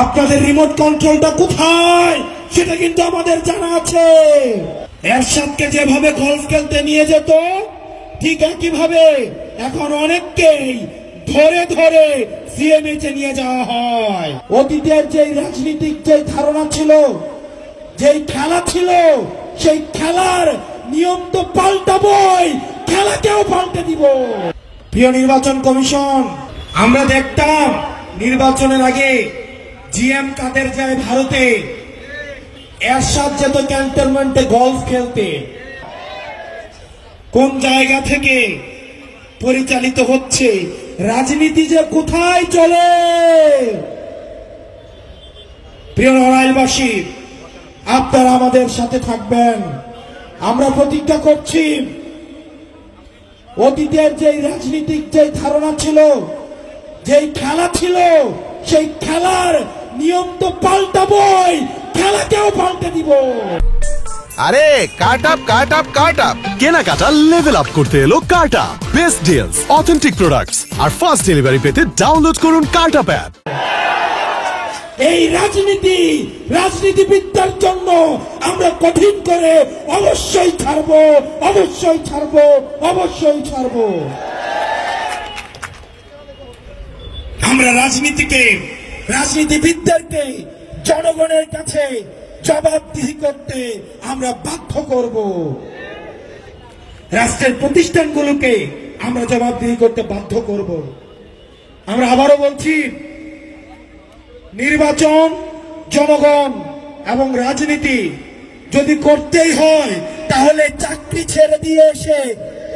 আপনাদের রিমোট কন্ট্রোলটা কোথায় সেটা কিন্তু আমাদের জানা আছে। এরশাদকে যেভাবে গলফ খেলতে নিয়ে যেত ঠিক একইভাবে এখন অনেককেই ধরে ধরে সিএমএইচে নিয়ে যাওয়া হয়। অতীতের যে রাজনীতিক যে ধারণা ছিল, যেই খেলা ছিল, সেই খেলার নিয়ম তো পাল্টাবই, খেলাকেও পাল্টে দিব। প্রিয় নির্বাচন কমিশন, আমরা দেখতাম নির্বাচনের আগে জিএম কাদের যায় ভারতে, এরশাদ যেত ক্যান্টনমেন্টে গলফ খেলতে। কোন জায়গা থেকে পরিচালিত হচ্ছে রাজনীতি যে কোথায় চলে? প্রিয় নড়াইলবাসী, আপনারা আমাদের সাথে থাকবেন। আমরা প্রতিজ্ঞা করছি, অতীতের যে রাজনীতিক যে ধারণা ছিল, যেই খেলা ছিল, সেই খেলার নিয়ম তো পাল্টাবই, খেলাকেও পাল্টে দিব। আরে কাট আপ কেনাকাটা লেভেল আপ করতে এলো cut up. Best deals, authentic products আর ফাস্ট ডেলিভারি পেতে ডাউনলোড করুন কাট আপ অ্যাপ। এই রাজনীতিবিদদের জন্য আমরা কঠিন করে অবশ্যই ছাড়বো। আমরা রাজনীতিবিদদেরকে জনগণের কাছে জবাবদিহি করতে আমরা বাধ্য করব। রাষ্ট্রের প্রতিষ্ঠানগুলোকে আমরা জবাবদিহি করতে বাধ্য করব। আমরা আবারও বলছি, নির্বাচন, জনগণ এবং রাজনীতি যদি করতেই হয় তাহলে চাকরি ছেড়ে দিয়ে এসে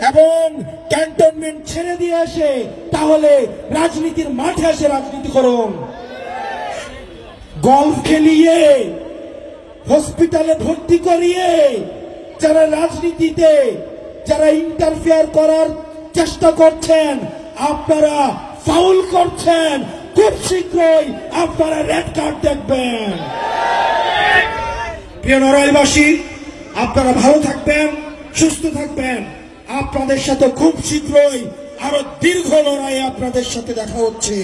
এবং ক্যান্টনমেন্ট ছেড়ে দিয়ে এসে তাহলে রাজনীতির মাঠে এসে রাজনীতি করুন। গলফ খেলিয়ে, হসপিটালে ভর্তি করিয়ে যারা রাজনীতিতে যারা ইন্টারফেয়ার করার চেষ্টা করছেন, আপনারা ফাউল করছেন। খুব শীঘ্রই আপনারা রেড কার্ড দেখবেন। প্রিয় নড়াইলবাসী, আপনারা ভালো থাকবেন, সুস্থ থাকবেন। আপনাদের সাথে খুব শীঘ্রই আরো দীর্ঘ লড়াই আপনাদের সাথে দেখা হচ্ছে।